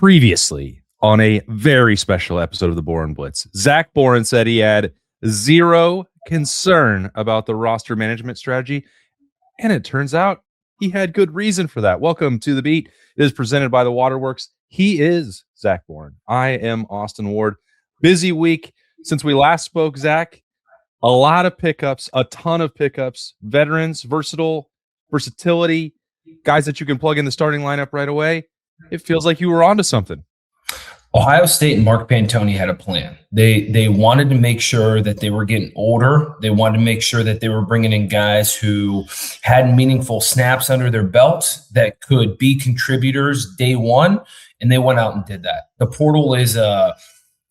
Previously on a very special episode of the Boren Blitz, Zach Boren said he had zero concern about the roster management strategy, and it turns out he had good reason for that. Welcome to The Beat. It is presented by the Waterworks. He is Zach Boren. I am Austin Ward. Busy week since we last spoke, Zach. A lot of pickups, a ton of pickups, veterans, versatility, guys that you can plug in the starting lineup right away. It feels like you were onto something. Ohio State and Mark Pantoni had a plan. They wanted to make sure that they were getting older. They wanted to make sure that they were bringing in guys who had meaningful snaps under their belts that could be contributors day one, and they went out and did that. The portal is a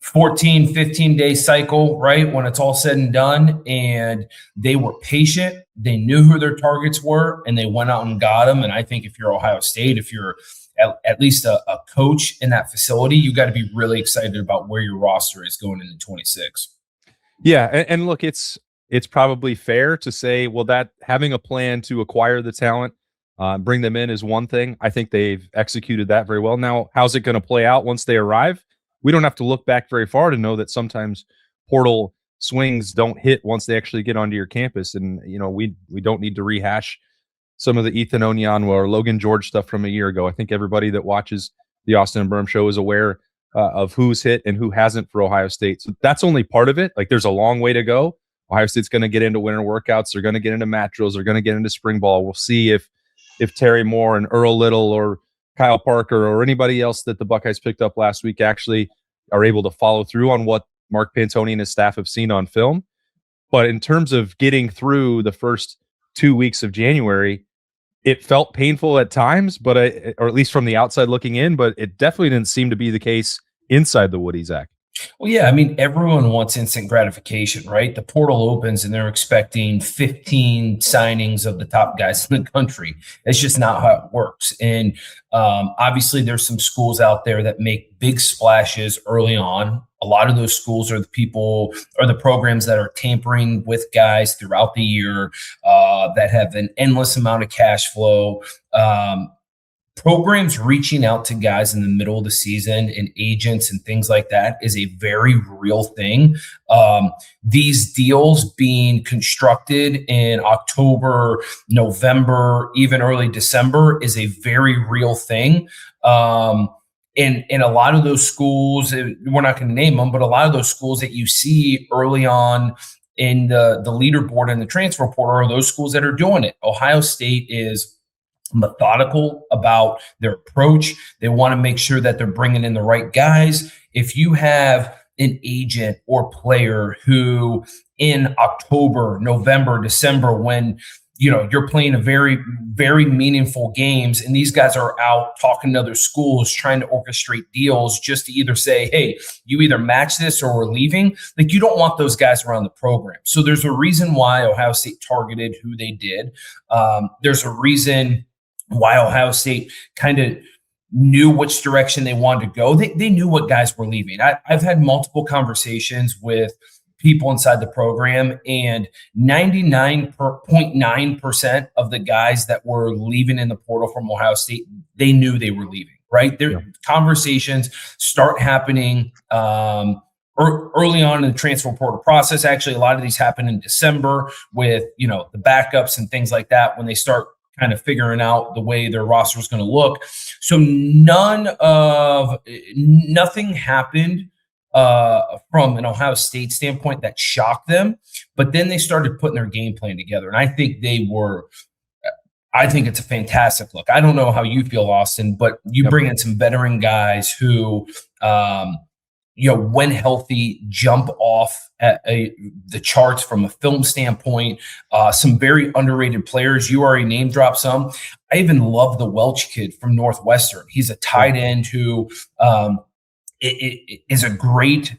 14, 15-day cycle, right, when it's all said and done, and they were patient. They knew who their targets were, and they went out and got them. And I think if you're Ohio State, if you're at least a coach in that facility, you got to be really excited about where your roster is going into 26. Yeah, and look, it's probably fair to say, well, that having a plan to acquire the talent, bring them in is one thing. I think they've executed that very well. Now, how's it going to play out once they arrive? We don't have to look back very far to know that sometimes portal swings don't hit once they actually get onto your campus. And, you know, we don't need to rehash some of the Ethan Onyanwa or Logan George stuff from a year ago. I think everybody that watches the Austin and Berm show is aware of who's hit and who hasn't for Ohio State. So that's only part of it. Like, there's a long way to go. Ohio State's going to get into winter workouts. They're going to get into mat drills. They're going to get into spring ball. We'll see if Terry Moore and Earl Little or Kyle Parker or anybody else that the Buckeyes picked up last week actually are able to follow through on what Mark Pantoni and his staff have seen on film. But in terms of getting through the first 2 weeks of January, it felt painful at times, but or at least from the outside looking in, but it definitely didn't seem to be the case inside the Woody, Zach. Well, yeah, I mean, everyone wants instant gratification, right? The portal opens and they're expecting 15 signings of the top guys in the country. It's just not how it works. And obviously, there's some schools out there that make big splashes early on. A lot of those schools are the programs that are tampering with guys throughout the year, that have an endless amount of cash flow. Programs reaching out to guys in the middle of the season and agents and things like that is a very real thing. These deals being constructed in October, November, even early December is a very real thing. And a lot of those schools, we're not going to name them, but a lot of those schools that you see early on in the leaderboard and the transfer portal are those schools that are doing it. Ohio State is methodical about their approach. They want to make sure that they're bringing in the right guys. If you have an agent or player who in October, November, December, when you're playing a very, very meaningful games, and these guys are out talking to other schools, trying to orchestrate deals just to either say, hey, you either match this or we're leaving. Like, you don't want those guys around the program. So there's a reason why Ohio State targeted who they did. There's a reason why Ohio State kind of knew which direction they wanted to go. They knew what guys were leaving. I've had multiple conversations with people inside the program, and 99.9% of the guys that were leaving in the portal from Ohio State, they knew they were leaving, right? Their conversations start happening early on in the transfer portal process. Actually, a lot of these happen in December with, the backups and things like that, when they start kind of figuring out the way their roster is going to look. So nothing happened from an Ohio State standpoint that shocked them, but then they started putting their game plan together. And I think it's a fantastic look. I don't know how you feel, Austin, but you bring in some veteran guys who, when healthy, jump off at the charts from a film standpoint. Some very underrated players. You already name dropped some. I even love the Welch kid from Northwestern. He's a tight end who is a great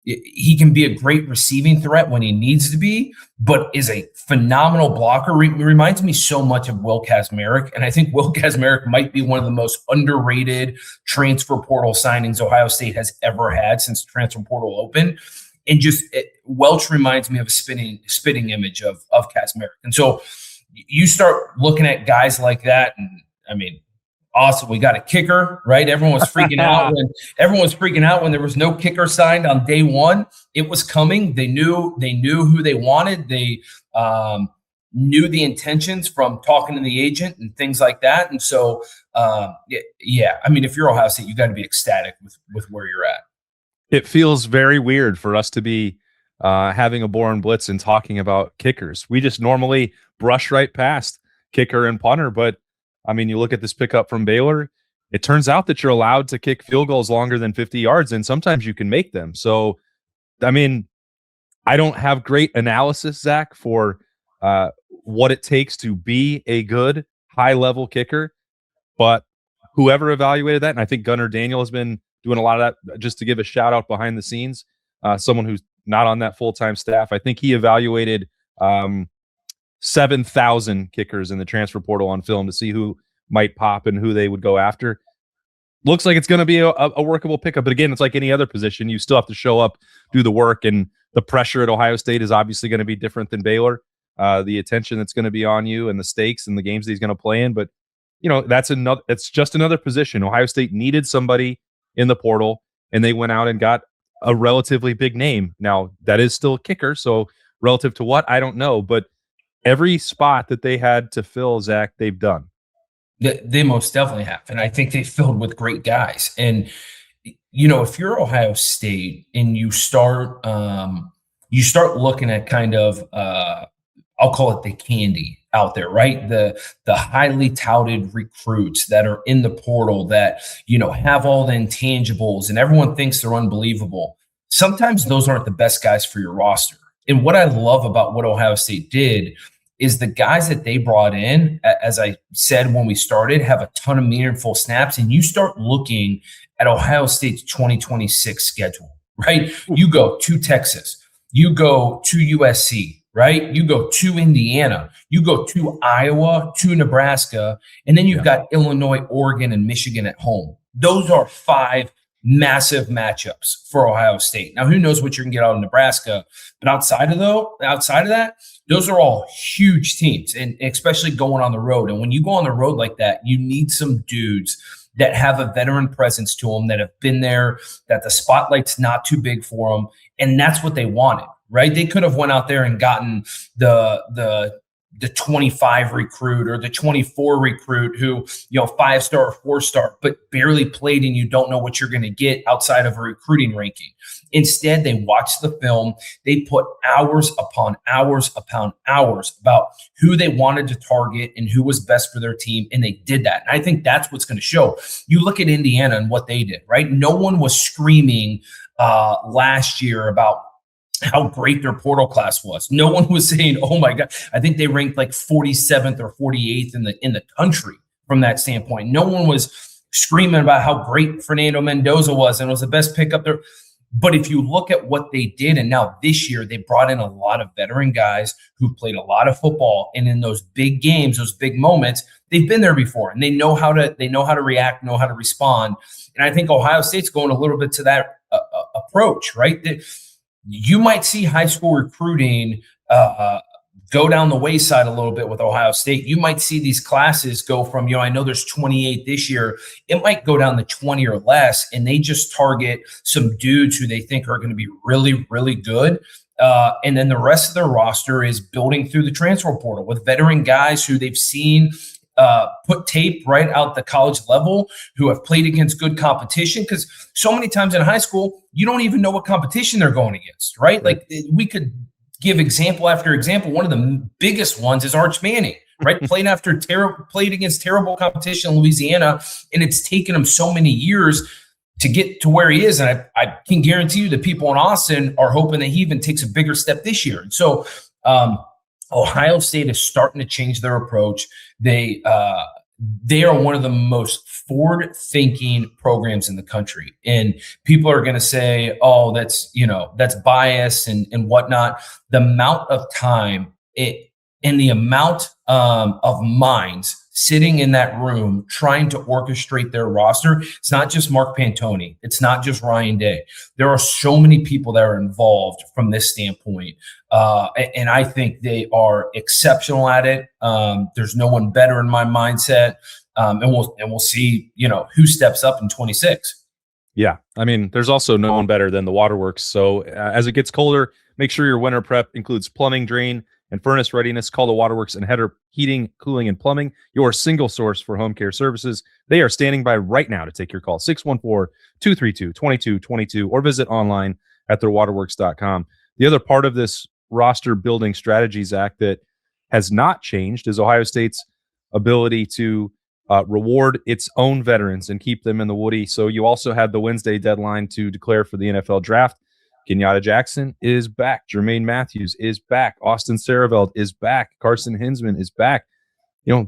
he can be a great receiving threat when he needs to be, but is a phenomenal blocker. Reminds me so much of Will Kazmarek, and I think Will Kazmarek might be one of the most underrated transfer portal signings Ohio State has ever had since the transfer portal opened. And Welch reminds me of a spitting image of Kazmarek. And so you start looking at guys like that, and I mean, awesome. We got a kicker, right? Everyone was freaking out when there was no kicker signed on day one. It was coming. They knew who they wanted. They knew the intentions from talking to the agent and things like that. And so, yeah, I mean, if you're Ohio State, you got to be ecstatic with where you're at. It feels very weird for us to be having a Boren Blitz and talking about kickers. We just normally brush right past kicker and punter. But I mean, you look at this pickup from Baylor, it turns out that you're allowed to kick field goals longer than 50 yards, and sometimes you can make them. So, I mean, I don't have great analysis, Zach, for what it takes to be a good high-level kicker, but whoever evaluated that, and I think Gunnar Daniel has been doing a lot of that, just to give a shout-out behind the scenes, someone who's not on that full-time staff. I think he evaluated 7,000 kickers in the transfer portal on film to see who might pop and who they would go after. Looks like it's going to be a workable pickup. But again, it's like any other position. You still have to show up, do the work, and the pressure at Ohio State is obviously going to be different than Baylor. The attention that's going to be on you and the stakes and the games that he's going to play in. But, you know, it's just another position. Ohio State needed somebody in the portal, and they went out and got a relatively big name. Now, that is still a kicker, so relative to what, I don't know. But every spot that they had to fill, Zach, they've done. They most definitely have. And I think they filled with great guys. And, you know, if you're Ohio State and you start looking at kind of, I'll call it the candy out there, right? The highly touted recruits that are in the portal that, you know, have all the intangibles and everyone thinks they're unbelievable. Sometimes those aren't the best guys for your roster. And what I love about what Ohio State did is the guys that they brought in, as I said when we started, have a ton of meaningful snaps. And you start looking at Ohio State's 2026 schedule, right? You go to Texas, you go to USC, right? You go to Indiana, you go to Iowa, to Nebraska, and then you've got Illinois, Oregon, and Michigan at home. Those are 5 massive matchups for Ohio State. Now, who knows what you're going to get out of Nebraska, but outside of that, those are all huge teams, and especially going on the road. And when you go on the road like that, you need some dudes that have a veteran presence to them, that have been there, that the spotlight's not too big for them. And that's what they wanted, right? They could have went out there and gotten the 25 recruit or the 24 recruit who, you know, 5-star or 4-star, but barely played, and you don't know what you're going to get outside of a recruiting ranking. Instead, they watched the film. They put hours upon hours upon hours about who they wanted to target and who was best for their team, and they did that. And I think that's what's going to show. You look at Indiana and what they did, right? No one was screaming last year about how great their portal class was. No one was saying, "Oh my God." I think they ranked like 47th or 48th in the country from that standpoint. No one was screaming about how great Fernando Mendoza was and was the best pickup there. But if you look at what they did, and now this year they brought in a lot of veteran guys who played a lot of football, and in those big games, those big moments, they've been there before, and they know how to react, know how to respond. And I think Ohio State's going a little bit to that approach, right? You might see high school recruiting go down the wayside a little bit with Ohio State. You might see these classes go from, you know, I know there's 28 this year. It might go down to 20 or less, and they just target some dudes who they think are going to be really, really good. And then the rest of their roster is building through the transfer portal with veteran guys who they've seen put tape right out the college level, who have played against good competition. Because so many times in high school, you don't even know what competition they're going against, right? Like we could give example after example. One of the biggest ones is Arch Manning, right? played against terrible competition in Louisiana, and it's taken him so many years to get to where he is. And I can guarantee you that people in Austin are hoping that he even takes a bigger step this year. And so Ohio State is starting to change their approach. They are one of the most forward-thinking programs in the country. And people are going to say, "Oh, that's bias and whatnot." The amount of time and the amount of minds sitting in that room trying to orchestrate their roster. It's not just Mark Pantoni. It's not just Ryan Day. There are so many people that are involved from this standpoint. And I think they are exceptional at it. There's no one better in my mindset. and we'll see, who steps up in 26. Yeah. I mean, there's also no one better than the Waterworks. So as it gets colder, make sure your winter prep includes plumbing, drain, and furnace readiness. Call the Waterworks and Hetter Heating, Cooling, and Plumbing, your single source for home care services. They are standing by right now to take your call, 614-232-2222, or visit online at theirwaterworks.com. The other part of this roster building strategy, Zach, that has not changed is Ohio State's ability to reward its own veterans and keep them in the Woody. So you also had the Wednesday deadline to declare for the NFL draft. Kenyatta Jackson is back. Jermaine Matthews is back. Austin Saraveld is back. Carson Hinsman is back.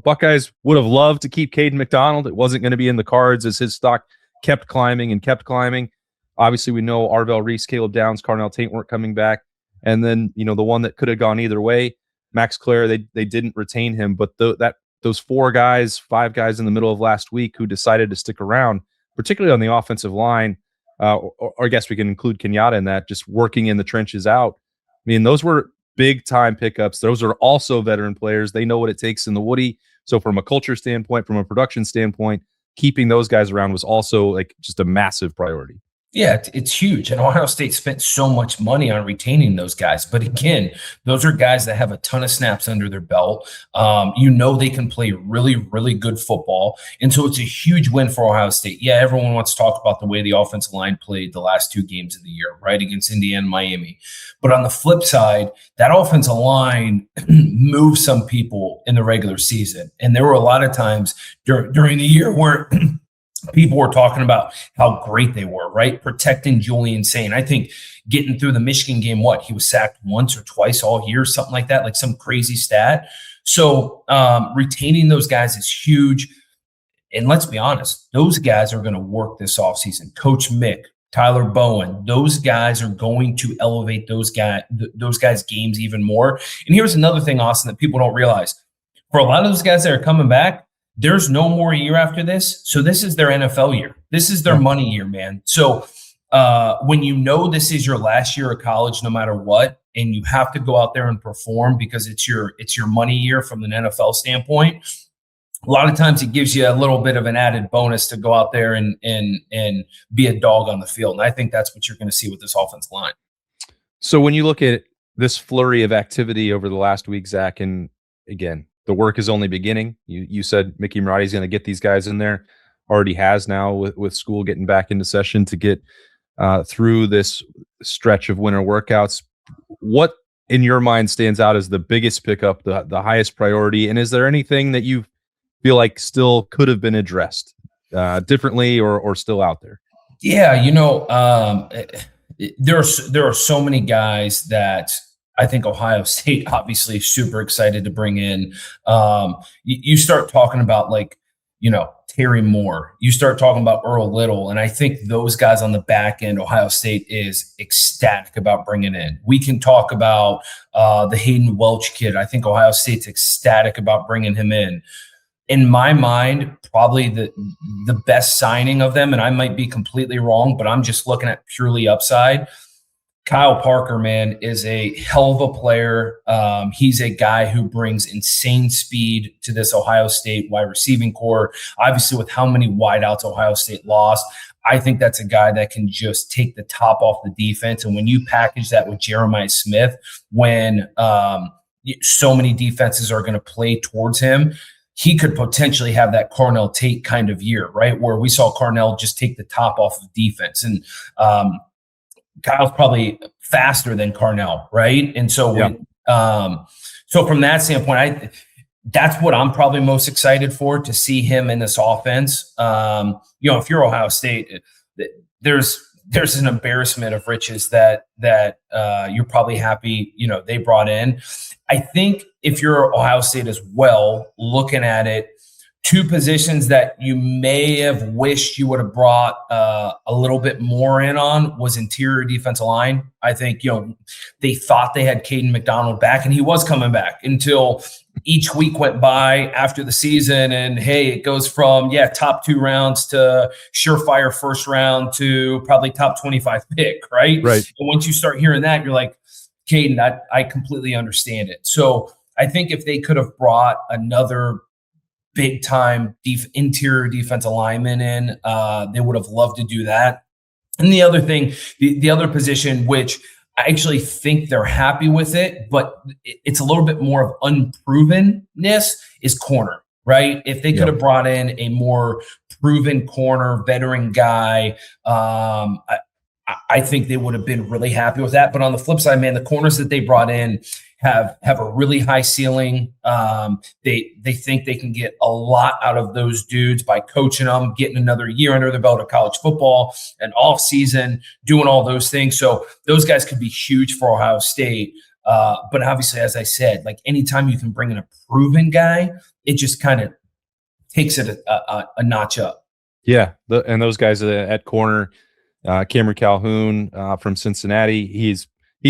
Buckeyes would have loved to keep Caden McDonald. It wasn't going to be in the cards as his stock kept climbing and kept climbing. Obviously, we know Arvell Reese, Caleb Downs, Carnell Tate weren't coming back. And then, the one that could have gone either way, Max Clare, they didn't retain him. But those 5 guys in the middle of last week who decided to stick around, particularly on the offensive line, or I guess we can include Kenyatta in that, just working in the trenches out. I mean, those were big time pickups. Those are also veteran players. They know what it takes in the Woody. So from a culture standpoint, from a production standpoint, keeping those guys around was also just a massive priority. Yeah, it's huge. And Ohio State spent so much money on retaining those guys. But again, those are guys that have a ton of snaps under their belt. They can play really, really good football. And so it's a huge win for Ohio State. Yeah, everyone wants to talk about the way the offensive line played the last 2 games of the year, right, against Indiana and Miami. But on the flip side, that offensive line moved some people in the regular season. And there were a lot of times during the year where people were talking about how great they were, right? Protecting Julian Sain. I think getting through the Michigan game, he was sacked once or twice all year, something like that, like some crazy stat. So retaining those guys is huge. And let's be honest, those guys are going to work this offseason. Coach Mick, Tyler Bowen, those guys are going to elevate those guys' games even more. And here's another thing, Austin, that people don't realize. For a lot of those guys that are coming back, there's no more year after this. So this is their NFL year. This is their money year, man. So when this is your last year of college, no matter what, and you have to go out there and perform because it's your money year from an NFL standpoint, a lot of times it gives you a little bit of an added bonus to go out there and be a dog on the field. And I think that's what you're going to see with this offensive line. So when you look at this flurry of activity over the last week, Zach, and again, the work is only beginning. You said Mickey Marotti's going to get these guys in there. Already has now with school getting back into session to get through this stretch of winter workouts. What in your mind stands out as the biggest pickup, the highest priority? And is there anything that you feel like still could have been addressed differently or still out there? Yeah, there are so many guys that I think Ohio State obviously is super excited to bring in. You start talking about Terry Moore. You start talking about Earl Little. And I think those guys on the back end, Ohio State is ecstatic about bringing in. We can talk about the Hayden Welch kid. I think Ohio State's ecstatic about bringing him in. In my mind, probably the best signing of them, and I might be completely wrong, but I'm just looking at purely upside. Kyle Parker, man, is a hell of a player. He's a guy who brings insane speed to this Ohio State wide receiving core. Obviously, with how many wideouts Ohio State lost, I think that's a guy that can just take the top off the defense. And when you package that with Jeremiah Smith, when so many defenses are going to play towards him, he could potentially have that Carnell Tate kind of year, right? Where we saw Carnell just take the top off of defense. And Kyle's probably faster than Carnell, right? And so, so from that standpoint, that's what I'm probably most excited for, to see him in this offense. If you're Ohio State, there's an embarrassment of riches that you're probably happy, they brought in. I think if you're Ohio State as well, looking at it, 2 positions that you may have wished you would have brought a little bit more in on was interior defensive line. I think, they thought they had Caden McDonald back, and he was coming back until each week went by after the season. And hey, it goes from, top 2 rounds to surefire first round to probably top 25 pick, right? Right. And once you start hearing that, you're like, Caden, I completely understand it. So I think if they could have brought another big time interior defensive linemen in. They would have loved to do that. And the other thing, the other position, which I actually think they're happy with it, but it's a little bit more of unprovenness, is corner, right? If they could have brought in a more proven corner, veteran guy, I think they would have been really happy with that. But on the flip side, man, the corners that they brought in have a really high ceiling. They think they can get a lot out of those dudes by coaching them, getting another year under their belt of college football, an off season, doing all those things. So those guys could be huge for Ohio State. But obviously, as I said, like anytime you can bring in a proven guy, it just kind of takes it a notch up. Yeah, and those guys at corner, Cameron Calhoun from Cincinnati, he's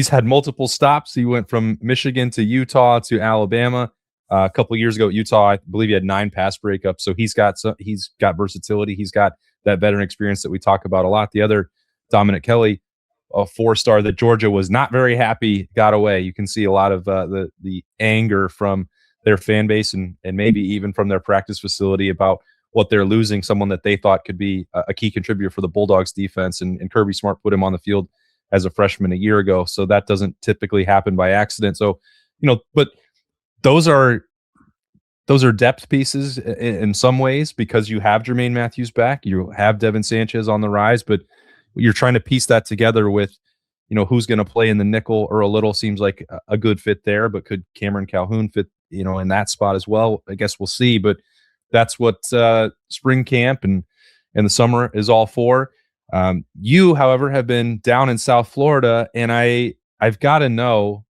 had multiple stops. He went from Michigan to Utah to Alabama. A couple of years ago at Utah, I believe he had 9 pass breakups. So he's got versatility. He's got that veteran experience that we talk about a lot. The other, Dominic Kelly, a 4-star that Georgia was not very happy, got away. You can see a lot of the anger from their fan base and maybe even from their practice facility about what they're losing, someone that they thought could be a key contributor for the Bulldogs defense. And Kirby Smart put him on the field as a freshman a year ago. So that doesn't typically happen by accident. So, but those are depth pieces in some ways, because you have Jermaine Matthews back, you have Devin Sanchez on the rise, but you're trying to piece that together with, who's going to play in the nickel. Or a little seems like a good fit there, but could Cameron Calhoun fit, in that spot as well? I guess we'll see, but that's what spring camp and the summer is all for. You, however, have been down in South Florida, and I've got to know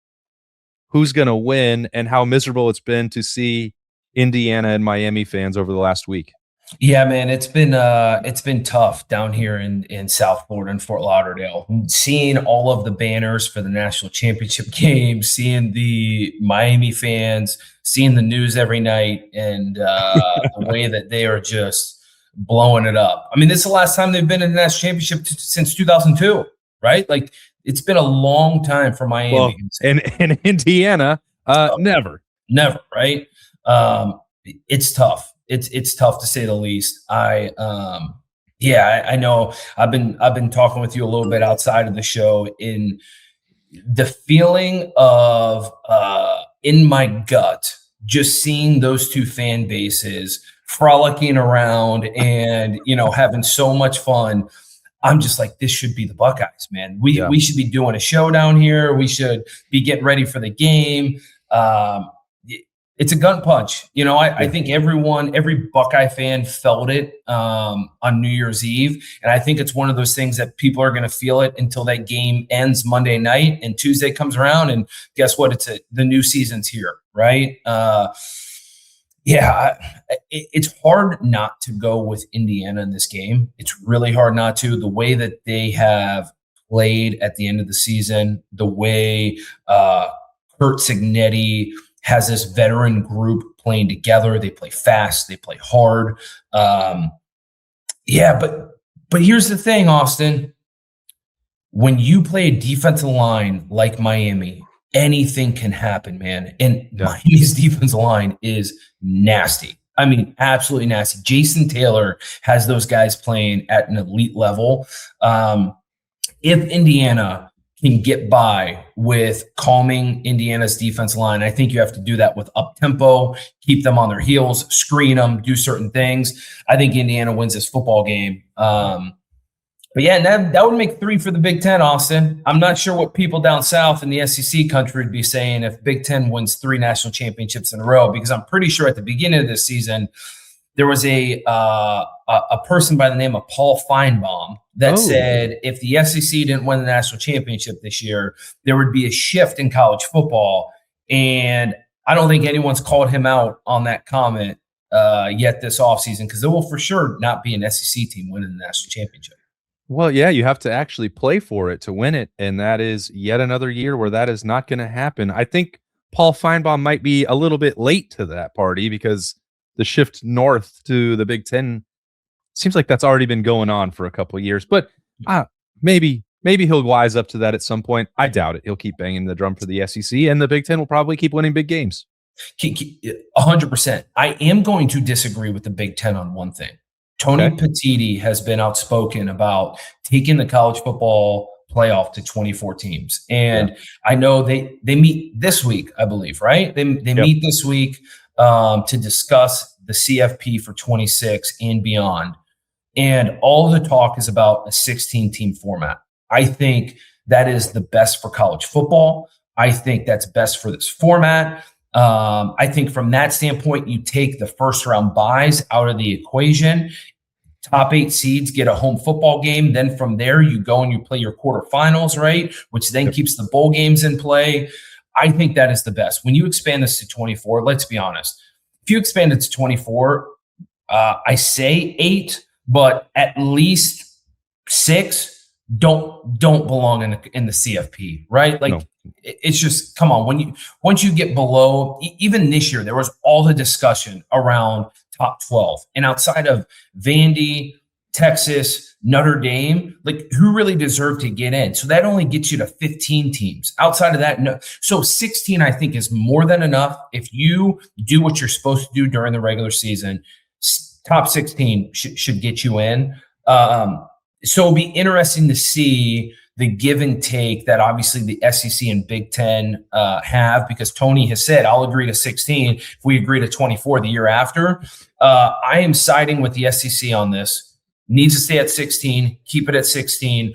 who's going to win and how miserable it's been to see Indiana and Miami fans over the last week. Yeah, man, it's been tough down here in South Florida and Fort Lauderdale. Seeing all of the banners for the national championship game, seeing the Miami fans, seeing the news every night, and the way that they are just blowing it up. I mean, this is the last time they've been in the national championship since 2002, right? Like, it's been a long time for Miami. Well, and Indiana, never, right? It's tough. It's tough to say the least. I know I've been talking with you a little bit outside of the show, in the feeling of in my gut, just seeing those two fan bases frolicking around and having so much fun. I'm just like, this should be the Buckeyes, man. We should be doing a show down here. We should be getting ready for the game. It's a gun punch. I think every Buckeye fan felt it on New Year's Eve. And I think it's one of those things that people are going to feel it until that game ends Monday night and Tuesday comes around. And guess what? The new season's here, right? It's hard not to go with Indiana in this game. It's really hard not to. The way that they have played at the end of the season, the way Kurt Signetti has this veteran group playing together. They play fast. They play hard. But here's the thing, Austin. When you play a defensive line like Miami, anything can happen, man. And Miami's defensive line is nasty. I mean, absolutely nasty. Jason Taylor has those guys playing at an elite level. If Indiana can get by with calming Indiana's defense line, I think you have to do that with up tempo, keep them on their heels, screen them, do certain things. I think Indiana wins this football game. That would make 3 for the Big Ten, Austin. I'm not sure what people down south in the SEC country would be saying if Big Ten wins 3 national championships in a row, because I'm pretty sure at the beginning of this season, there was a person by the name of Paul Feinbaum that said if the SEC didn't win the national championship this year, there would be a shift in college football. And I don't think anyone's called him out on that comment yet this offseason, because there will for sure not be an SEC team winning the national championship. Well, yeah, you have to actually play for it to win it, and that is yet another year where that is not going to happen. I think Paul Feinbaum might be a little bit late to that party, because the shift north to the Big Ten seems like that's already been going on for a couple of years. But maybe he'll wise up to that at some point. I doubt it. He'll keep banging the drum for the SEC, and the Big Ten will probably keep winning big games. 100%. I am going to disagree with the Big Ten on one thing. Tony Petitti has been outspoken about taking the college football playoff to 24 teams. And I know they meet this week, I believe, right? They meet this week to discuss the CFP for 26 and beyond. And all the talk is about a 16-team format. I think that is the best for college football. I think that's best for this format. I think from that standpoint, you take the first round buys out of the equation. Top 8 seeds get a home football game. Then from there, you go and you play your quarterfinals, right? Which then keeps the bowl games in play. I think that is the best. When you expand this to 24, let's be honest. If you expand it to 24, I say 8, but at least 6 don't belong in the CFP, right? Like it's just, come on. Once you get below, even this year, there was all the discussion around top 12, and outside of Vandy, Texas, Notre Dame, like who really deserved to get in? So that only gets you to 15 teams. Outside of that, no. So 16, I think, is more than enough. If you do what you're supposed to do during the regular season, top 16 should get you in. So it'll be interesting to see the give and take that obviously the SEC and Big Ten have, because Tony has said, I'll agree to 16 if we agree to 24 the year after. I am siding with the SEC on this. Needs to stay at 16, keep it at 16.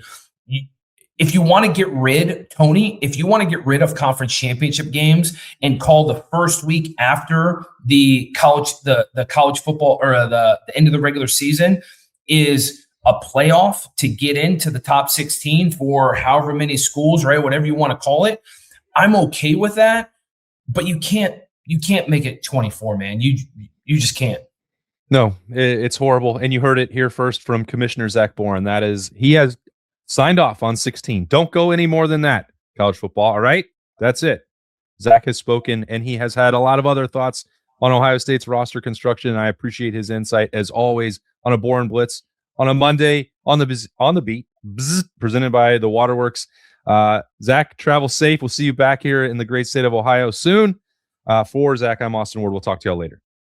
If you want to get rid, Tony, if you want to get rid of conference championship games and call the first week after the college football or the end of the regular season is a playoff to get into the top 16 for however many schools, right? Whatever you want to call it. I'm okay with that, but you can't make it 24, man. You just can't. No, it's horrible. And you heard it here first from Commissioner Zach Boren. That is, he has signed off on 16. Don't go any more than that, college football. All right. That's it. Zach has spoken, and he has had a lot of other thoughts on Ohio State's roster construction. And I appreciate his insight as always on a Boren Blitz on a Monday on the beat, presented by the Waterworks. Zach, travel safe. We'll see you back here in the great state of Ohio soon. For Zach, I'm Austin Ward. We'll talk to y'all later.